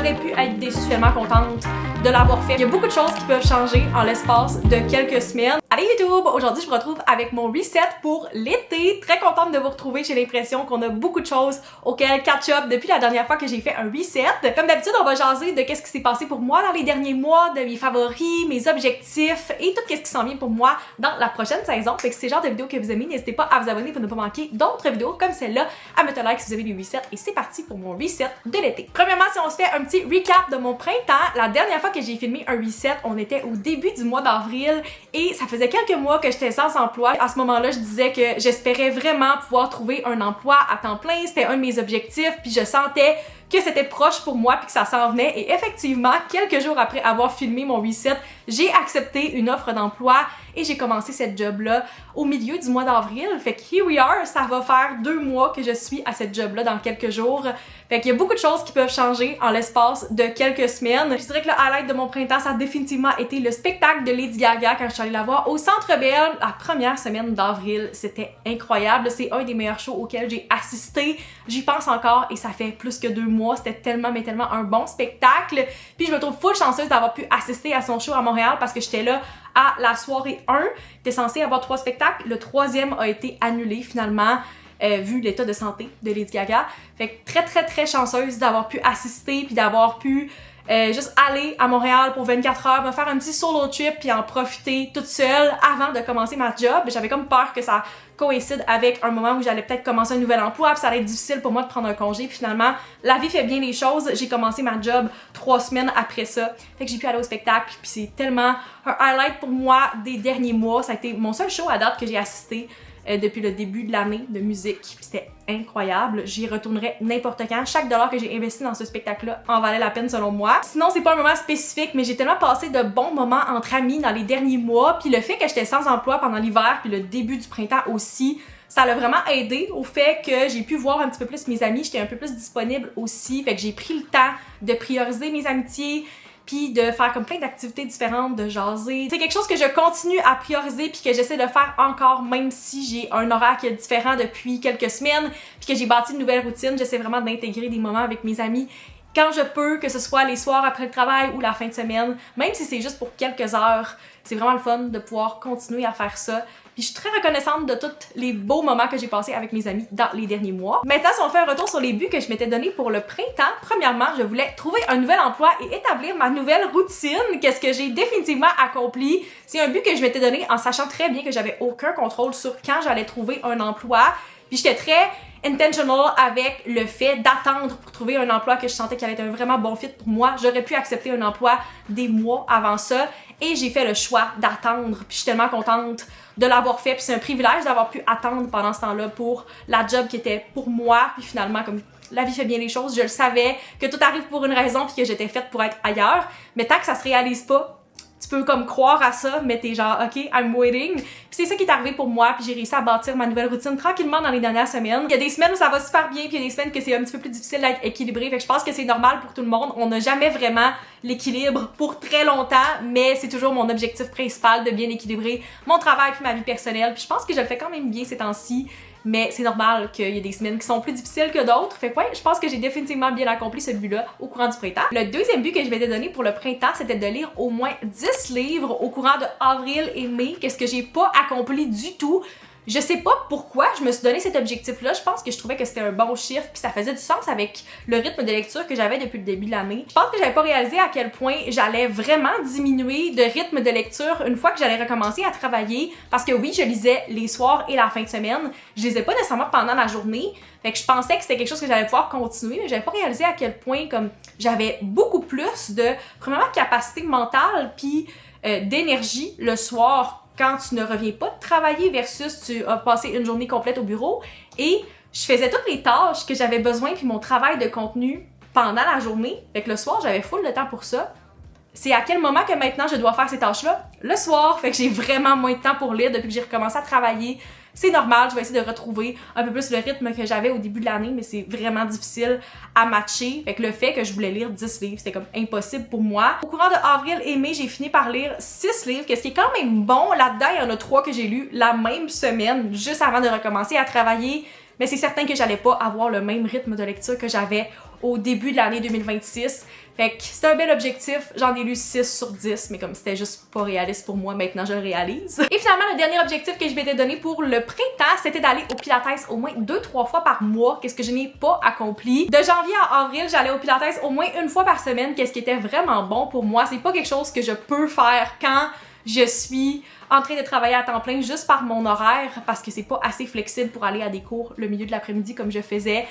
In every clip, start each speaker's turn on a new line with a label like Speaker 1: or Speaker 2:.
Speaker 1: j'aurais pu être déçue. Je suis tellement contente de l'avoir fait. Il y a beaucoup de choses qui peuvent changer en l'espace de quelques semaines. Allez YouTube! Aujourd'hui, je vous retrouve avec mon reset pour l'été. Très contente de vous retrouver. J'ai l'impression qu'on a beaucoup de choses auxquelles catch-up depuis la dernière fois que j'ai fait un reset. Comme d'habitude, on va jaser de qu'est-ce qui s'est passé pour moi dans les derniers mois, de mes favoris, mes objectifs et tout ce qui s'en vient pour moi dans la prochaine saison. Fait que si c'est le genre de vidéo que vous aimez, n'hésitez pas à vous abonner pour ne pas manquer d'autres vidéos comme celle-là, à mettre un like si vous avez des resets et c'est parti pour mon reset de l'été. Premièrement, si on se fait un petit recap de mon printemps, la dernière fois que j'ai filmé un reset, on était au début du mois d'avril et ça faisait quelques mois que j'étais sans emploi. À ce moment-là, je disais que j'espérais vraiment pouvoir trouver un emploi à temps plein, c'était un de mes objectifs, puis je sentais que c'était proche pour moi puis que ça s'en venait et effectivement, quelques jours après avoir filmé mon reset, j'ai accepté une offre d'emploi et j'ai commencé cette job-là au milieu du mois d'avril. Fait que here we are, ça va faire 2 mois que je suis à cette job-là dans quelques jours. Fait qu'il y a beaucoup de choses qui peuvent changer en l'espace de quelques semaines. Je dirais que le highlight de mon printemps, ça a définitivement été le spectacle de Lady Gaga quand je suis allée la voir au Centre Bell la première semaine d'avril. C'était incroyable. C'est un des meilleurs shows auxquels j'ai assisté. J'y pense encore et ça fait plus que 2 mois. C'était tellement, mais tellement un bon spectacle. Puis je me trouve full chanceuse d'avoir pu assister à son show à Montréal parce que j'étais là à la soirée 1. T'es censé avoir 3 spectacles. Le 3e a été annulé finalement. Vu l'état de santé de Lady Gaga. Fait que très chanceuse d'avoir pu assister puis d'avoir pu juste aller à Montréal pour 24 heures, me faire un petit solo trip puis en profiter toute seule avant de commencer ma job. J'avais comme peur que ça coïncide avec un moment où j'allais peut-être commencer un nouvel emploi puis ça allait être difficile pour moi de prendre un congé. Puis finalement, la vie fait bien les choses. J'ai commencé ma job 3 semaines après ça. Fait que j'ai pu aller au spectacle puis c'est tellement un highlight pour moi des derniers mois. Ça a été mon seul show à date que j'ai assisté depuis le début de l'année de musique. C'était incroyable. J'y retournerais n'importe quand. Chaque dollar que j'ai investi dans ce spectacle-là en valait la peine selon moi. Sinon, c'est pas un moment spécifique, mais j'ai tellement passé de bons moments entre amis dans les derniers mois. Puis le fait que j'étais sans emploi pendant l'hiver, puis le début du printemps aussi, ça l'a vraiment aidé au fait que j'ai pu voir un petit peu plus mes amis. J'étais un peu plus disponible aussi. Fait que j'ai pris le temps de prioriser mes amitiés, puis de faire comme plein d'activités différentes, de jaser. C'est quelque chose que je continue à prioriser puis que j'essaie de faire encore même si j'ai un horaire qui est différent depuis quelques semaines puis que j'ai bâti une nouvelle routine. J'essaie vraiment d'intégrer des moments avec mes amis quand je peux, que ce soit les soirs après le travail ou la fin de semaine, même si c'est juste pour quelques heures. C'est vraiment le fun de pouvoir continuer à faire ça. Puis je suis très reconnaissante de tous les beaux moments que j'ai passés avec mes amis dans les derniers mois. Maintenant, si on fait un retour sur les buts que je m'étais donné pour le printemps, premièrement, je voulais trouver un nouvel emploi et établir ma nouvelle routine. Qu'est-ce que j'ai définitivement accompli? C'est un but que je m'étais donné en sachant très bien que j'avais aucun contrôle sur quand j'allais trouver un emploi. Puis j'étais très intentional avec le fait d'attendre pour trouver un emploi que je sentais qu'il allait être un vraiment bon fit pour moi. J'aurais pu accepter un emploi des mois avant ça et j'ai fait le choix d'attendre. Puis je suis tellement contente de l'avoir fait. Puis c'est un privilège d'avoir pu attendre pendant ce temps-là pour la job qui était pour moi. Puis finalement, comme la vie fait bien les choses, je le savais que tout arrive pour une raison puis que j'étais faite pour être ailleurs. Mais tant que ça se réalise pas, tu peux comme croire à ça, mais t'es genre ok, I'm waiting. Puis c'est ça qui est arrivé pour moi, puis j'ai réussi à bâtir ma nouvelle routine tranquillement dans les dernières semaines. Il y a des semaines où ça va super bien, puis il y a des semaines que c'est un petit peu plus difficile d'être équilibré. Fait que je pense que c'est normal pour tout le monde. On n'a jamais vraiment l'équilibre pour très longtemps, mais c'est toujours mon objectif principal de bien équilibrer mon travail puis ma vie personnelle. Puis je pense que je le fais quand même bien ces temps-ci. Mais c'est normal qu'il y ait des semaines qui sont plus difficiles que d'autres. Fait que ouais, je pense que j'ai définitivement bien accompli ce but-là au courant du printemps. Le deuxième but que je m'étais donné pour le printemps, c'était de lire au moins 10 livres au courant de avril et mai. Qu'est-ce que j'ai pas accompli du tout. Je sais pas pourquoi je me suis donné cet objectif-là. Je pense que je trouvais que c'était un bon chiffre puis ça faisait du sens avec le rythme de lecture que j'avais depuis le début de l'année. Je pense que j'avais pas réalisé à quel point j'allais vraiment diminuer de rythme de lecture une fois que j'allais recommencer à travailler parce que oui, je lisais les soirs et la fin de semaine. Je lisais pas nécessairement pendant la journée. Fait que je pensais que c'était quelque chose que j'allais pouvoir continuer, mais j'avais pas réalisé à quel point comme j'avais beaucoup plus de premièrement capacité mentale puis d'énergie le soir quand tu ne reviens pas de travailler versus tu as passé une journée complète au bureau et je faisais toutes les tâches que j'avais besoin puis mon travail de contenu pendant la journée. Fait que le soir, j'avais full de temps pour ça. C'est à quel moment que maintenant je dois faire ces tâches-là? Le soir, fait que j'ai vraiment moins de temps pour lire depuis que j'ai recommencé à travailler. C'est normal, je vais essayer de retrouver un peu plus le rythme que j'avais au début de l'année, mais c'est vraiment difficile à matcher. Fait que le fait que je voulais lire 10 livres, c'était comme impossible pour moi. Au courant de avril et mai, j'ai fini par lire 6 livres, ce qui est quand même bon. Là-dedans, il y en a 3 que j'ai lus la même semaine, juste avant de recommencer à travailler. Mais c'est certain que j'allais pas avoir le même rythme de lecture que j'avais au début de l'année 2026. Fait que c'était un bel objectif, j'en ai lu 6 sur 10, mais comme c'était juste pas réaliste pour moi, maintenant je le réalise. Et finalement, le dernier objectif que je m'étais donné pour le printemps, c'était d'aller au Pilates au moins 2-3 fois par mois, qu'est-ce que je n'ai pas accompli. De janvier à avril, j'allais au Pilates au moins une fois par semaine, qu'est-ce qui était vraiment bon pour moi. C'est pas quelque chose que je peux faire quand je suis en train de travailler à temps plein juste par mon horaire parce que c'est pas assez flexible pour aller à des cours le milieu de l'après-midi comme je faisais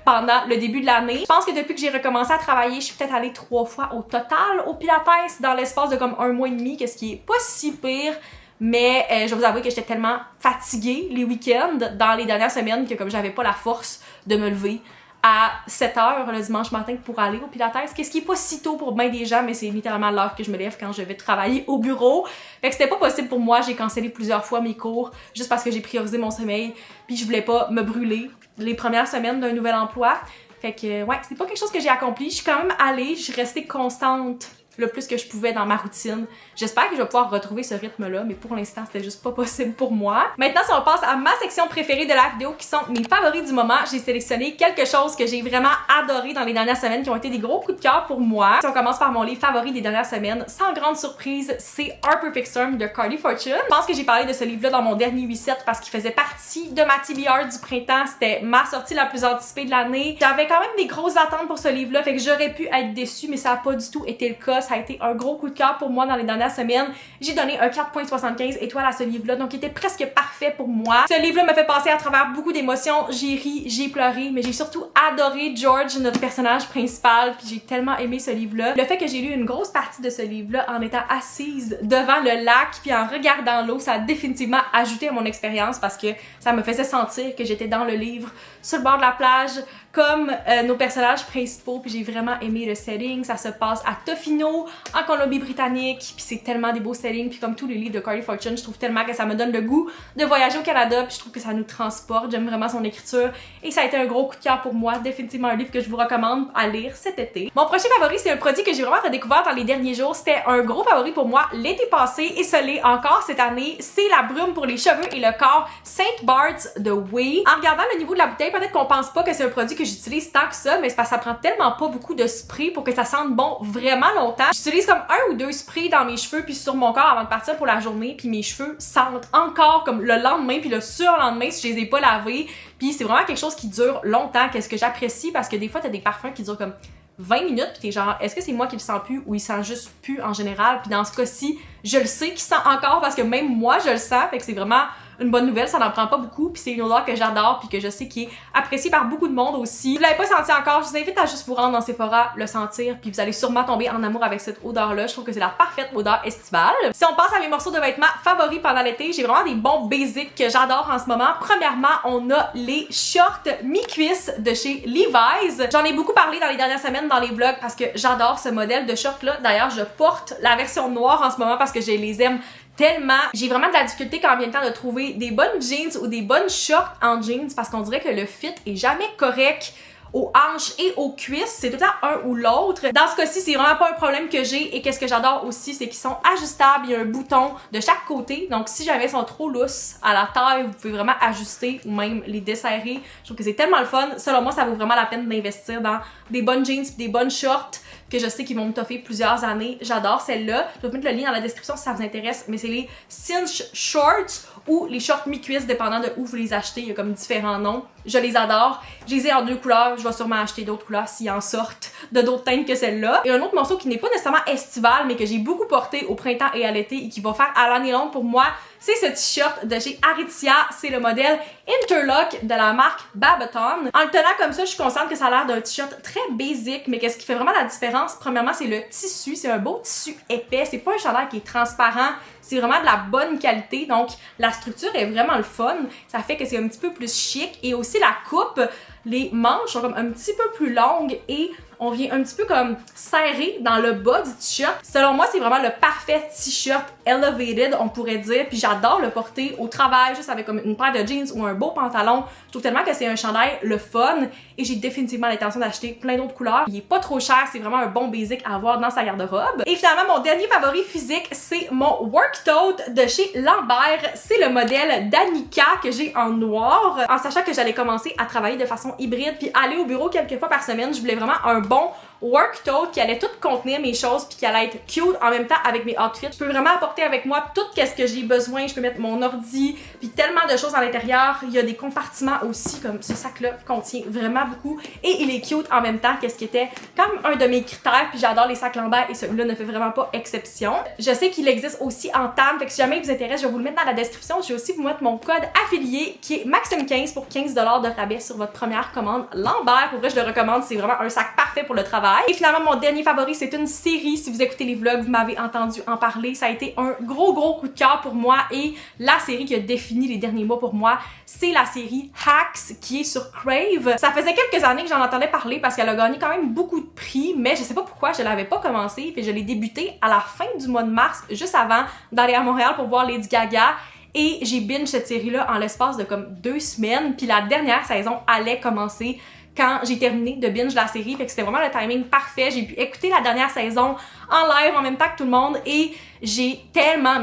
Speaker 1: pendant le début de l'année. Je pense que depuis que j'ai recommencé à travailler, je suis peut-être allée 3 fois au total au Pilates dans l'espace de comme 1 mois et demi, qu'est-ce qui est pas si pire. Mais je vais vous avouer que j'étais tellement fatiguée les week-ends dans les dernières semaines que comme j'avais pas la force de me lever à 7h le dimanche matin pour aller au Pilates, qu'est-ce qui est pas si tôt pour bien des gens, mais c'est littéralement l'heure que je me lève quand je vais travailler au bureau. Fait que c'était pas possible pour moi, j'ai cancellé plusieurs fois mes cours juste parce que j'ai priorisé mon sommeil, puis je voulais pas me brûler les premières semaines d'un nouvel emploi. Fait que ouais, c'est pas quelque chose que j'ai accompli, je suis quand même allée, je suis restée constante le plus que je pouvais dans ma routine. J'espère que je vais pouvoir retrouver ce rythme-là, mais pour l'instant, c'était juste pas possible pour moi. Maintenant, si on passe à ma section préférée de la vidéo, qui sont mes favoris du moment, j'ai sélectionné quelque chose que j'ai vraiment adoré dans les dernières semaines, qui ont été des gros coups de cœur pour moi. Si on commence par mon livre favori des dernières semaines, sans grande surprise, c'est Our Perfect Storm de Carly Fortune. Je pense que j'ai parlé de ce livre-là dans mon dernier reset parce qu'il faisait partie de ma TBR du printemps. C'était ma sortie la plus anticipée de l'année. J'avais quand même des grosses attentes pour ce livre-là, fait que j'aurais pu être déçue, mais ça n'a pas du tout été le cas. Ça a été un gros coup de cœur pour moi dans les dernières semaines. J'ai donné un 4.75 étoiles à ce livre-là, donc il était presque parfait pour moi. Ce livre-là me fait passer à travers beaucoup d'émotions. J'ai ri, j'ai pleuré, mais j'ai surtout adoré George, notre personnage principal, puis j'ai tellement aimé ce livre-là. Le fait que j'ai lu une grosse partie de ce livre-là en étant assise devant le lac, puis en regardant l'eau, ça a définitivement ajouté à mon expérience parce que ça me faisait sentir que j'étais dans le livre, sur le bord de la plage, comme nos personnages principaux, puis j'ai vraiment aimé le setting. Ça se passe à Tofino, en Colombie-Britannique, puis c'est tellement des beaux settings, puis comme tous les livres de Carly Fortune, je trouve tellement que ça me donne le goût de voyager au Canada, puis je trouve que ça nous transporte. J'aime vraiment son écriture et ça a été un gros coup de cœur pour moi. Définitivement un livre que je vous recommande à lire cet été. Mon prochain favori, c'est un produit que j'ai vraiment redécouvert dans les derniers jours. C'était un gros favori pour moi l'été passé et ce l'est encore cette année. C'est la brume pour les cheveux et le corps Saint Bart's de Way. En regardant le niveau de la bouteille, peut-être qu'on pense pas que c'est un produit que j'utilise tant que ça, mais c'est parce que ça prend tellement pas beaucoup de spray pour que ça sente bon vraiment longtemps. J'utilise comme 1 ou 2 sprays dans mes cheveux puis sur mon corps avant de partir pour la journée, puis mes cheveux sentent encore comme le lendemain puis le surlendemain si je les ai pas lavés. Puis c'est vraiment quelque chose qui dure longtemps, qu'est-ce que j'apprécie parce que des fois t'as des parfums qui durent comme 20 minutes puis t'es genre est-ce que c'est moi qui le sens plus ou il sent juste plus en général, puis dans ce cas-ci je le sais qu'il sent encore parce que même moi je le sens, fait que c'est vraiment une bonne nouvelle, ça n'en prend pas beaucoup, puis c'est une odeur que j'adore puis que je sais qui est appréciée par beaucoup de monde aussi. Si vous l'avez pas senti encore, je vous invite à juste vous rendre dans Sephora, le sentir, puis vous allez sûrement tomber en amour avec cette odeur-là. Je trouve que c'est la parfaite odeur estivale. Si on passe à mes morceaux de vêtements favoris pendant l'été, j'ai vraiment des bons basics que j'adore en ce moment. Premièrement, on a les shorts mi-cuisses de chez Levi's. J'en ai beaucoup parlé dans les dernières semaines dans les vlogs parce que j'adore ce modèle de short-là. D'ailleurs, je porte la version noire en ce moment parce que je les aime tellement. J'ai vraiment de la difficulté quand vient le temps de trouver des bonnes jeans ou des bonnes shorts en jeans parce qu'on dirait que le fit est jamais correct aux hanches et aux cuisses, c'est tout le temps un ou l'autre. Dans ce cas-ci, c'est vraiment pas un problème que j'ai et qu'est-ce que j'adore aussi, c'est qu'ils sont ajustables, il y a un bouton de chaque côté, donc si jamais ils sont trop lousses à la taille, vous pouvez vraiment ajuster ou même les desserrer. Je trouve que c'est tellement le fun. Selon moi, ça vaut vraiment la peine d'investir dans des bonnes jeans et des bonnes shorts que je sais qu'ils vont me toffer plusieurs années. J'adore celle-là. Je vais vous mettre le lien dans la description si ça vous intéresse, mais c'est les cinch shorts ou les shorts mi-cuisses, dépendant de où vous les achetez. Il y a comme différents noms. Je les adore. Je les ai en 2 couleurs. Je vais sûrement acheter d'autres couleurs s'ils en sortent de d'autres teintes que celle-là. Et un autre morceau qui n'est pas nécessairement estival, mais que j'ai beaucoup porté au printemps et à l'été et qui va faire à l'année longue pour moi, c'est ce t-shirt de chez Aritzia. C'est le modèle Interlock de la marque Babaton. En le tenant comme ça, je suis consciente que ça a l'air d'un t-shirt très basic, mais qu'est-ce qui fait vraiment la différence? Premièrement, c'est le tissu. C'est un beau tissu épais. C'est pas un chandail qui est transparent. C'est vraiment de la bonne qualité. Donc, la structure est vraiment le fun. Ça fait que c'est un petit peu plus chic. Et aussi, la coupe, les manches sont comme un petit peu plus longues et on vient un petit peu comme serré dans le bas du t-shirt. Selon moi, c'est vraiment le parfait t-shirt elevated, on pourrait dire. Puis j'adore le porter au travail, juste avec comme une paire de jeans ou un beau pantalon. Je trouve tellement que c'est un chandail le fun et j'ai définitivement l'intention d'acheter plein d'autres couleurs. Il est pas trop cher, c'est vraiment un bon basic à avoir dans sa garde-robe. Et finalement, mon dernier favori physique, c'est mon work tote de chez Lambert. C'est le modèle Danica que j'ai en noir. En sachant que j'allais commencer à travailler de façon hybride puis aller au bureau quelques fois par semaine, je voulais vraiment un bon work tote qui allait tout contenir mes choses puis qui allait être cute en même temps avec mes outfits. Je peux vraiment apporter avec moi tout ce que j'ai besoin. Je peux mettre mon ordi puis tellement de choses à l'intérieur. Il y a des compartiments aussi, comme ce sac-là contient vraiment beaucoup et il est cute en même temps, qu'est-ce qui était comme un de mes critères, puis j'adore les sacs Lambert et celui-là ne fait vraiment pas exception. Je sais qu'il existe aussi en TAM, fait que si jamais il vous intéresse, je vais vous le mettre dans la description. Je vais aussi vous mettre mon code affilié qui est Maxime15 pour 15$ de rabais sur votre première commande Lambert. Pour vrai, je le recommande, c'est vraiment un sac parfait pour le travail. Et finalement, mon dernier favori, c'est une série. Si vous écoutez les vlogs, vous m'avez entendu en parler. Ça a été un gros coup de cœur pour moi et la série qui a défini les derniers mois pour moi, c'est la série Hacks qui est sur Crave. Ça faisait quelques années que j'en entendais parler parce qu'elle a gagné quand même beaucoup de prix, mais je sais pas pourquoi je l'avais pas commencé, puis je l'ai débuté à la fin du mois de mars, juste avant d'aller à Montréal pour voir Lady Gaga. Et j'ai binge cette série-là en l'espace de comme 2 semaines, puis la dernière saison allait commencer quand j'ai terminé de binge la série, fait que c'était vraiment le timing parfait. J'ai pu écouter la dernière saison en live en même temps que tout le monde et j'ai tellement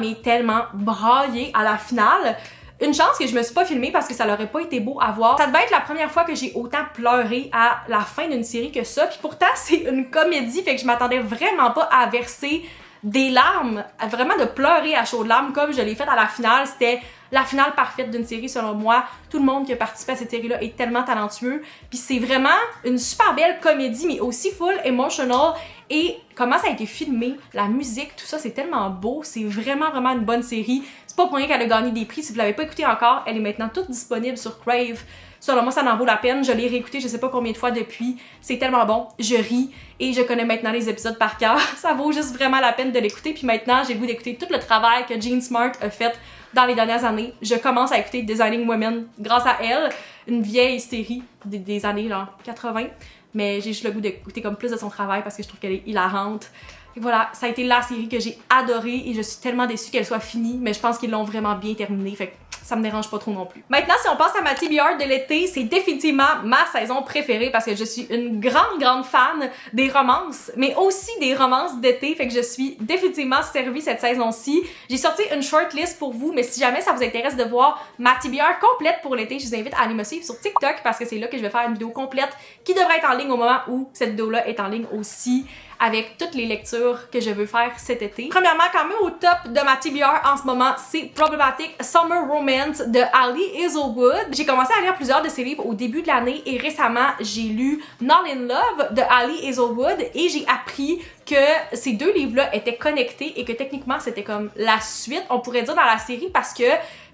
Speaker 1: braillé à la finale. Une chance que je me suis pas filmée parce que ça l'aurait pas été beau à voir. Ça devait être la première fois que j'ai autant pleuré à la fin d'une série que ça. Puis pourtant, c'est une comédie, fait que je m'attendais vraiment pas à verser des larmes, vraiment de pleurer à chaudes larmes comme je l'ai fait à la finale. C'était la finale parfaite d'une série selon moi. Tout le monde qui a participé à cette série-là est tellement talentueux. Puis c'est vraiment une super belle comédie, mais aussi full emotional. Et comment ça a été filmé, la musique, tout ça, c'est tellement beau. C'est vraiment une bonne série. C'est pas pour rien qu'elle a gagné des prix. Si vous l'avez pas écoutée encore, elle est maintenant toute disponible sur Crave. Selon moi, ça en vaut la peine. Je l'ai réécouté je sais pas combien de fois depuis. C'est tellement bon. Je ris et je connais maintenant les épisodes par cœur. Ça vaut juste vraiment la peine de l'écouter. Puis maintenant, j'ai le goût d'écouter tout le travail que Jean Smart a fait dans les dernières années. Je commence à écouter Designing Women grâce à elle. Une vieille série des années genre 80. Mais j'ai juste le goût d'écouter comme plus de son travail parce que je trouve qu'elle est hilarante. Et voilà, ça a été la série que j'ai adorée et je suis tellement déçue qu'elle soit finie, mais je pense qu'ils l'ont vraiment bien terminée, fait que ça me dérange pas trop non plus. Maintenant, si on passe à ma TBR de l'été, c'est définitivement ma saison préférée parce que je suis une grande fan des romances, mais aussi des romances d'été, fait que je suis définitivement servie cette saison-ci. J'ai sorti une shortlist pour vous, mais si jamais ça vous intéresse de voir ma TBR complète pour l'été, je vous invite à aller me suivre sur TikTok parce que c'est là que je vais faire une vidéo complète qui devrait être en ligne au moment où cette vidéo-là est en ligne aussi, avec toutes les lectures que je veux faire cet été. Premièrement, quand même au top de ma TBR en ce moment, c'est Problematic Summer Romance de Ali Hazelwood. J'ai commencé à lire plusieurs de ses livres au début de l'année et récemment, j'ai lu Not in Love de Ali Hazelwood et j'ai appris que ces deux livres-là étaient connectés et que techniquement, c'était comme la suite, on pourrait dire, dans la série parce que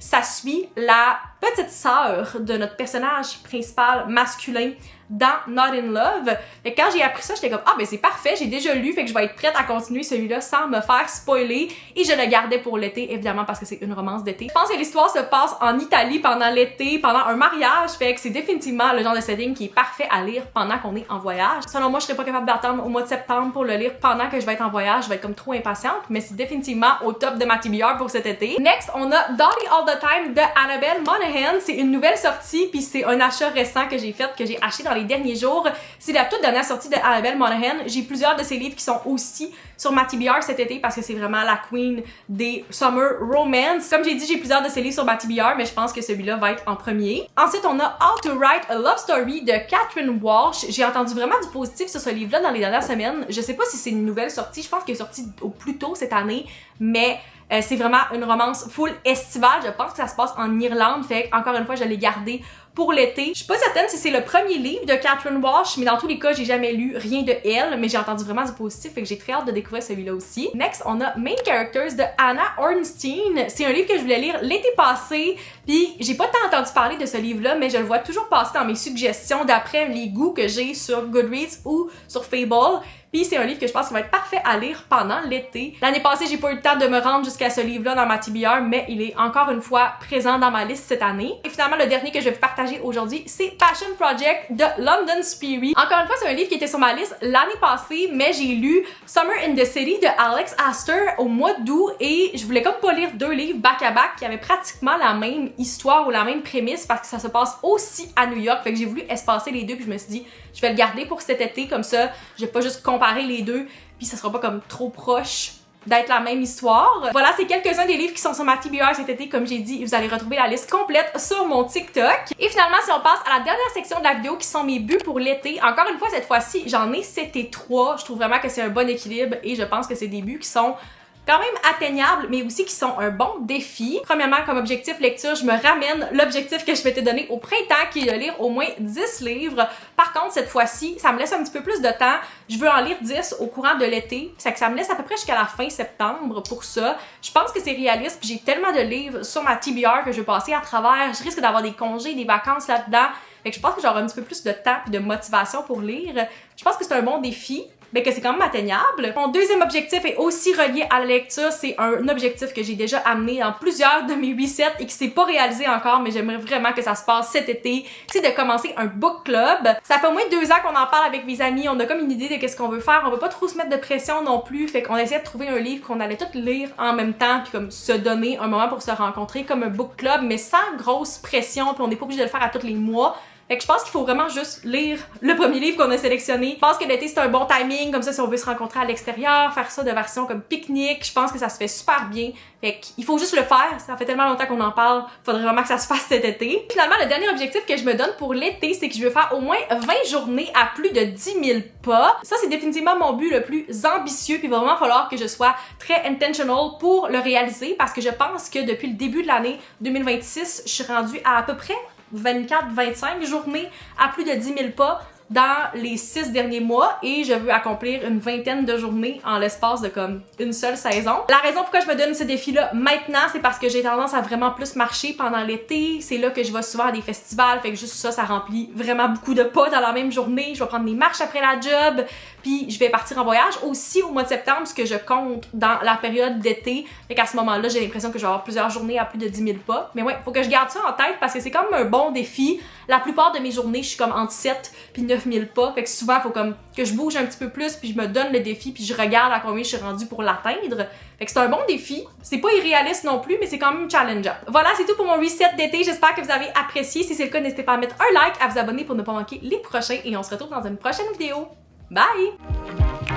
Speaker 1: ça suit la petite sœur de notre personnage principal masculin dans Not in Love. Et quand j'ai appris ça, j'étais comme « Ah, ben c'est parfait, j'ai déjà lu, fait que je vais être prête à continuer celui-là sans me faire spoiler. » Et je le gardais pour l'été, évidemment, parce que c'est une romance d'été. Je pense que l'histoire se passe en Italie pendant l'été, pendant un mariage, fait que c'est définitivement le genre de setting qui est parfait à lire pendant qu'on est en voyage. Selon moi, je serais pas capable d'attendre au mois de septembre pour le lire pendant que je vais être en voyage, je vais être comme trop impatiente, mais c'est définitivement au top de ma TBR pour cet été. Next, on a Dolly All the Time de Annabelle Monaghan. C'est une nouvelle sortie, puis c'est un achat récent que j'ai fait, que j'ai acheté dans les derniers jours. C'est la toute dernière sortie de Annabelle Monaghan. J'ai plusieurs de ses livres qui sont aussi sur ma TBR cet été parce que c'est vraiment la queen des summer romance. Comme j'ai dit, j'ai plusieurs de ses livres sur ma TBR, mais je pense que celui-là va être en premier. Ensuite, on a How to Write a Love Story de Catherine Walsh. J'ai entendu vraiment du positif sur ce livre-là dans les dernières semaines. Je sais pas si c'est une nouvelle sortie. Je pense qu'elle est sortie au plus tôt cette année, mais c'est vraiment une romance full estivale. Je pense que ça se passe en Irlande, fait encore une fois, je l'ai gardé pour l'été. Je suis pas certaine si c'est le premier livre de Catherine Walsh, mais dans tous les cas, j'ai jamais lu rien de elle, mais j'ai entendu vraiment du positif, fait que j'ai très hâte de découvrir celui-là aussi. Next, on a Main Characters de Anna Ornstein. C'est un livre que je voulais lire l'été passé, puis j'ai pas tant entendu parler de ce livre-là, mais je le vois toujours passer dans mes suggestions d'après les goûts que j'ai sur Goodreads ou sur Fable. Puis c'est un livre que je pense qu'il va être parfait à lire pendant l'été. L'année passée, j'ai pas eu le temps de me rendre jusqu'à ce livre-là dans ma TBR, mais il est encore une fois présent dans ma liste cette année. Et finalement, le dernier que je vais vous partager aujourd'hui, c'est Passion Project de London Spirit. Encore une fois, c'est un livre qui était sur ma liste l'année passée, mais j'ai lu Summer in the City de Alex Astor au mois d'août et je voulais comme pas lire deux livres back-à-back qui avaient pratiquement la même histoire ou la même prémisse parce que ça se passe aussi à New York. Fait que j'ai voulu espacer les deux puis je me suis dit, je vais le garder pour cet été, comme ça, je vais pas juste comparer les deux, puis ça sera pas comme trop proche d'être la même histoire. Voilà, c'est quelques-uns des livres qui sont sur ma TBR cet été, comme j'ai dit, vous allez retrouver la liste complète sur mon TikTok. Et finalement, si on passe à la dernière section de la vidéo qui sont mes buts pour l'été, encore une fois, cette fois-ci, j'en ai 7 et 3. Je trouve vraiment que c'est un bon équilibre et je pense que c'est des buts qui sont quand même atteignables, mais aussi qui sont un bon défi. Premièrement, comme objectif lecture, je me ramène l'objectif que je m'étais donné au printemps, qui est de lire au moins 10 livres. Par contre, cette fois-ci, ça me laisse un petit peu plus de temps. Je veux en lire 10 au courant de l'été. C'est que ça me laisse à peu près jusqu'à la fin septembre pour ça. Je pense que c'est réaliste, puis j'ai tellement de livres sur ma TBR que je vais passer à travers. Je risque d'avoir des congés, des vacances là-dedans. Fait que je pense que j'aurai un petit peu plus de temps et de motivation pour lire. Je pense que c'est un bon défi, mais que c'est quand même atteignable. Mon deuxième objectif est aussi relié à la lecture. C'est un objectif que j'ai déjà amené dans plusieurs de mes resets et qui s'est pas réalisé encore, mais j'aimerais vraiment que ça se passe cet été. C'est de commencer un book club. Ça fait au moins 2 ans qu'on en parle avec mes amis. On a comme une idée de qu'est-ce qu'on veut faire. On veut pas trop se mettre de pression non plus. Fait qu'on essaie de trouver un livre qu'on allait tous lire en même temps puis comme se donner un moment pour se rencontrer comme un book club, mais sans grosse pression. Puis on n'est pas obligé de le faire à tous les mois. Fait que je pense qu'il faut vraiment juste lire le premier livre qu'on a sélectionné. Je pense que l'été c'est un bon timing, comme ça si on veut se rencontrer à l'extérieur, faire ça de version comme pique-nique, je pense que ça se fait super bien. Fait qu'il faut juste le faire, ça fait tellement longtemps qu'on en parle, faudrait vraiment que ça se fasse cet été. Finalement, le dernier objectif que je me donne pour l'été, c'est que je veux faire au moins 20 journées à plus de 10 000 pas. Ça c'est définitivement mon but le plus ambitieux, puis il va vraiment falloir que je sois très intentional pour le réaliser, parce que je pense que depuis le début de l'année 2026, je suis rendue à peu près 24-25 journées à plus de 10 000 pas dans les 6 derniers mois et je veux accomplir une vingtaine de journées en l'espace de comme une seule saison. La raison pourquoi je me donne ce défi-là maintenant, c'est parce que j'ai tendance à vraiment plus marcher pendant l'été. C'est là que je vais souvent à des festivals, fait que juste ça remplit vraiment beaucoup de pas dans la même journée. Je vais prendre des marches après la job, puis je vais partir en voyage aussi au mois de septembre, ce que je compte dans la période d'été. Fait qu'à ce moment-là, j'ai l'impression que je vais avoir plusieurs journées à plus de 10 000 pas. Mais ouais, faut que je garde ça en tête parce que c'est quand même un bon défi. La plupart de mes journées, je suis comme entre 7 puis 9 000 pas. Fait que souvent, il faut comme que je bouge un petit peu plus puis je me donne le défi puis je regarde à combien je suis rendue pour l'atteindre. Fait que c'est un bon défi. C'est pas irréaliste non plus, mais c'est quand même challengeant. Voilà, c'est tout pour mon reset d'été. J'espère que vous avez apprécié. Si c'est le cas, n'hésitez pas à mettre un like, à vous abonner pour ne pas manquer les prochains et on se retrouve dans une prochaine vidéo. Bye!